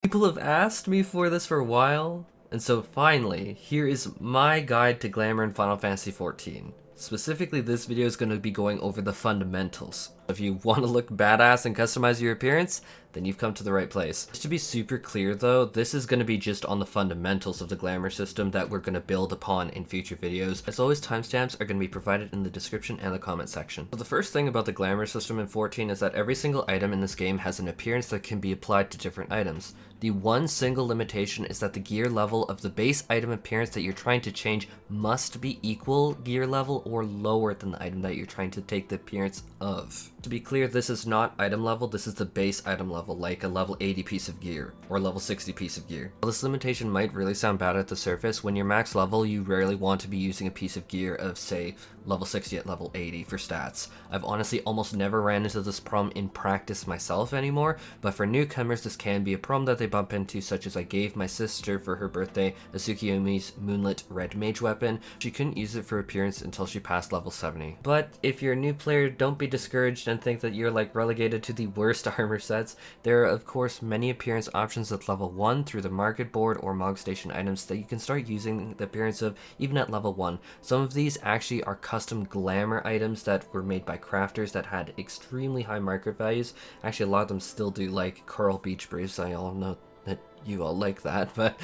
People have asked me for this for a while, and so finally, here is my guide to Glamour in Final Fantasy XIV. Specifically, this video is going to be going over the fundamentals. If you want to look badass and customize your appearance, then you've come to the right place. Just to be super clear though, this is going to be just on the fundamentals of the Glamour system that we're going to build upon in future videos. As always, timestamps are going to be provided in the description and the comment section. So the first thing about the Glamour system in 14 is that every single item in this game has an appearance that can be applied to different items. The one single limitation is that the gear level of the base item appearance that you're trying to change must be equal gear level or lower than the item that you're trying to take the appearance of. To be clear, this is not item level, this is the base item level, like a level 80 piece of gear, or level 60 piece of gear. While this limitation might really sound bad at the surface, when you're max level, you rarely want to be using a piece of gear of, say, level 60 at level 80 for stats. I've honestly almost never ran into this problem in practice myself anymore, but for newcomers this can be a problem that they bump into, such as I gave my sister for her birthday a Tsukiyomi's Moonlit Red Mage weapon. She couldn't use it for appearance until she passed level 70. But if you're a new player, don't be discouraged and think that you're like relegated to the worst armor sets. There are of course many appearance options at level 1 through the market board or mog station items that you can start using the appearance of even at level 1. Some of these actually are custom glamour items that were made by crafters that had extremely high market values. Actually, a lot of them still do, like Coral Beach Briefs. I all know that you all like that, but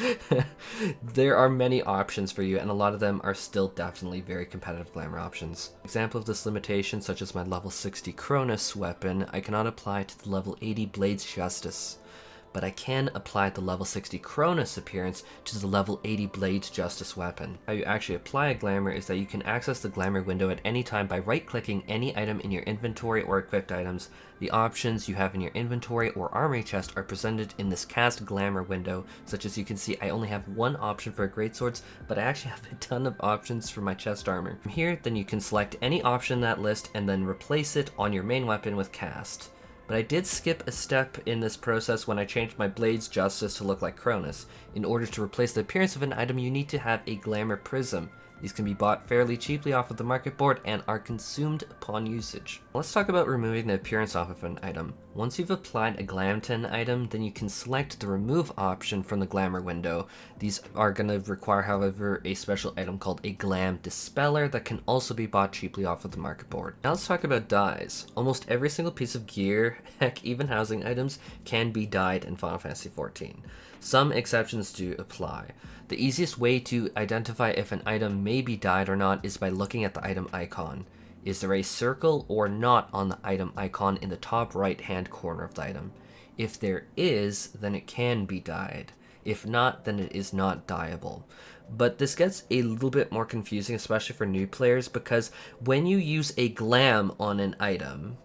there are many options for you, and a lot of them are still definitely very competitive glamour options. Example of this limitation, such as my level 60 Cronus weapon, I cannot apply to the level 80 Blades Justice, but I can apply the level 60 Cronus appearance to the level 80 Blades Justice weapon. How you actually apply a glamour is that you can access the glamour window at any time by right-clicking any item in your inventory or equipped items. The options you have in your inventory or armory chest are presented in this cast glamour window, such as you can see I only have one option for greatswords, but I actually have a ton of options for my chest armor. From here, then you can select any option in that list and then replace it on your main weapon with cast. But I did skip a step in this process when I changed my Blades Justice to look like Cronus. In order to replace the appearance of an item, you need to have a Glamour Prism. These can be bought fairly cheaply off of the market board and are consumed upon usage. Let's talk about removing the appearance off of an item. Once you've applied a glam to an item, then you can select the remove option from the glamour window. These are going to require, however, a special item called a glam dispeller that can also be bought cheaply off of the market board. Now let's talk about dyes. Almost every single piece of gear, heck, even housing items, can be dyed in Final Fantasy XIV. Some exceptions do apply. The easiest way to identify if an item may be dyed or not is by looking at the item icon. Is there a circle or not on the item icon in the top right hand corner of the item? If there is, then it can be dyed. If not, then it is not dyeable. But this gets a little bit more confusing, especially for new players, because when you use a glam on an item,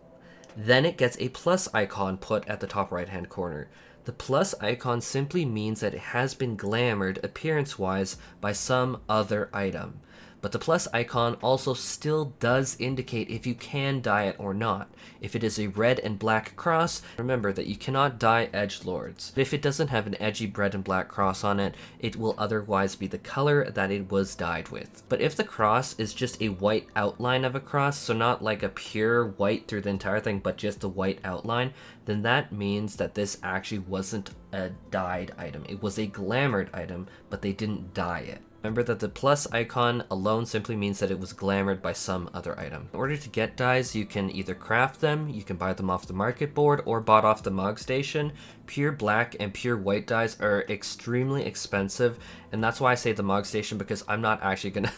then it gets a plus icon put at the top right hand corner. The plus icon simply means that it has been glamored appearance-wise by some other item. But the plus icon also still does indicate if you can dye it or not. If it is a red and black cross, remember that you cannot dye edgelords. If it doesn't have an edgy red and black cross on it, it will otherwise be the color that it was dyed with. But if the cross is just a white outline of a cross, so not like a pure white through the entire thing, but just the white outline, then that means that this actually wasn't a dyed item. It was a glamored item, but they didn't dye it. Remember that the plus icon alone simply means that it was glamored by some other item. In order to get dyes, you can either craft them, you can buy them off the market board, or bought off the mog station. Pure black and pure white dyes are extremely expensive, and that's why I say the mog station, because I'm not actually gonna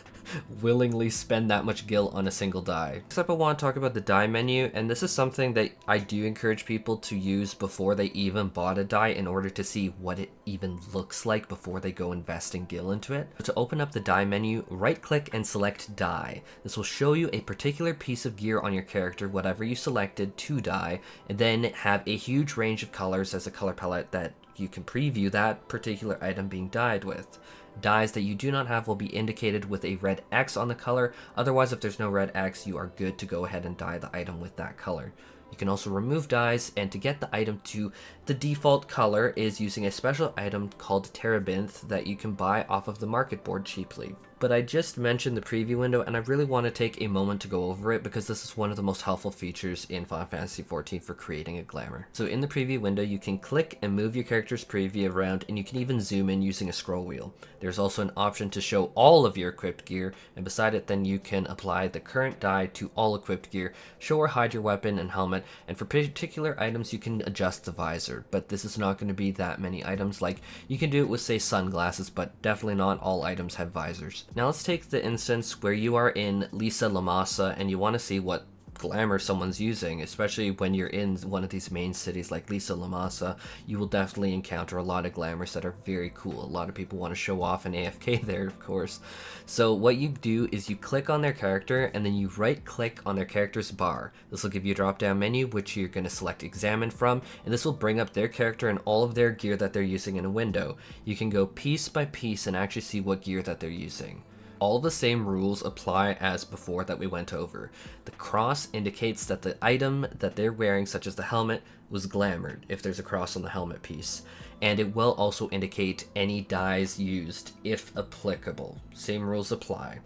willingly spend that much gil on a single dye. Next up, I want to talk about the dye menu, and this is something that I do encourage people to use before they even bought a dye in order to see what it even looks like before they go investing gil into it. So to open up the dye menu, right click and select dye. This will show you a particular piece of gear on your character, whatever you selected to dye, and then have a huge range of colors as a color palette that you can preview that particular item being dyed with. Dyes that you do not have will be indicated with a red X on the color. Otherwise, if there's no red X, you are good to go ahead and dye the item with that color. You can also remove dyes, and to get the item to the default color is using a special item called Terebinth that you can buy off of the market board cheaply. But I just mentioned the preview window, and I really want to take a moment to go over it because this is one of the most helpful features in Final Fantasy XIV for creating a glamour. So in the preview window, you can click and move your character's preview around, and you can even zoom in using a scroll wheel. There's also an option to show all of your equipped gear, and beside it then you can apply the current dye to all equipped gear, show or hide your weapon and helmet, and for particular items you can adjust the visor, but this is not going to be that many items. Like, you can do it with, say, sunglasses, but definitely not all items have visors. Now let's take the instance where you are in Lisa Lamasa and you want to see what glamour someone's using, especially when you're in one of these main cities like Lisa Lamasa. You will definitely encounter a lot of glamours that are very cool. A lot of people want to show off an AFK there, of course. So what you do is you click on their character and then you right click on their character's bar. This will give you a drop down menu which you're going to select examine from, and this will bring up their character and all of their gear that they're using in a window. You can go piece by piece and actually see what gear that they're using. All the same rules apply as before that we went over. The cross indicates that the item that they're wearing, such as the helmet, was glamored if there's a cross on the helmet piece. And it will also indicate any dyes used if applicable. Same rules apply.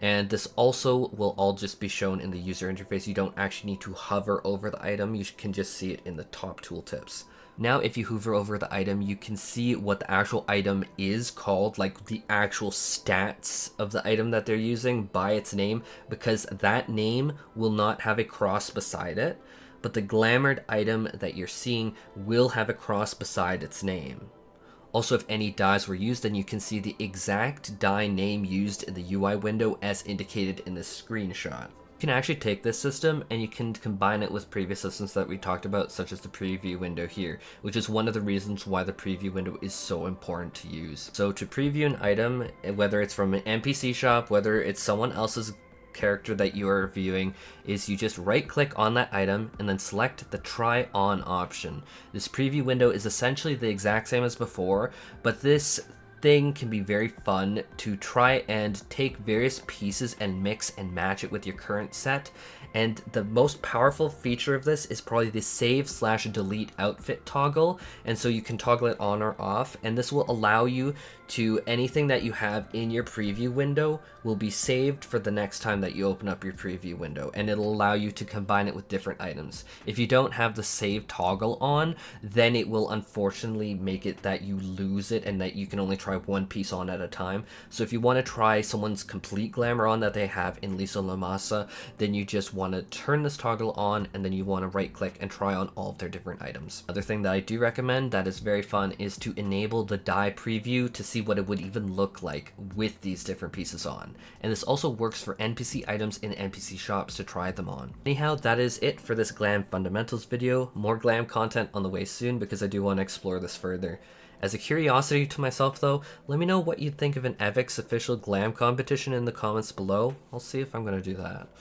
And this also will all just be shown in the user interface. You don't actually need to hover over the item. You can just see it in the top tooltips. Now if you hover over the item, you can see what the actual item is called, like the actual stats of the item that they're using by its name, because that name will not have a cross beside it, but the glamored item that you're seeing will have a cross beside its name. Also, if any dyes were used, then you can see the exact dye name used in the UI window as indicated in this screenshot. You can actually take this system and you can combine it with previous systems that we talked about, such as the preview window here, which is one of the reasons why the preview window is so important to use. So to preview an item, whether it's from an NPC shop, whether it's someone else's character that you are viewing, is you just right click on that item and then select the try on option. This preview window is essentially the exact same as before, but this thing can be very fun to try and take various pieces and mix and match it with your current set. And the most powerful feature of this is probably the save/delete outfit toggle, and so you can toggle it on or off, and this will allow you to, anything that you have in your preview window will be saved for the next time that you open up your preview window, and it'll allow you to combine it with different items. If you don't have the save toggle on, then it will unfortunately make it that you lose it and that you can only try one piece on at a time. So if you want to try someone's complete glamour on that they have in Lisa Lamasa, then you just want to turn this toggle on and then you want to right click and try on all of their different items. Another thing that I do recommend that is very fun is to enable the dye preview to see what it would even look like with these different pieces on. And this also works for NPC items in NPC shops to try them on. Anyhow, that is it for this Glam Fundamentals video. More Glam content on the way soon because I do want to explore this further. As a curiosity to myself though, let me know what you'd think of an Evyx official Glam competition in the comments below. I'll see if I'm going to do that.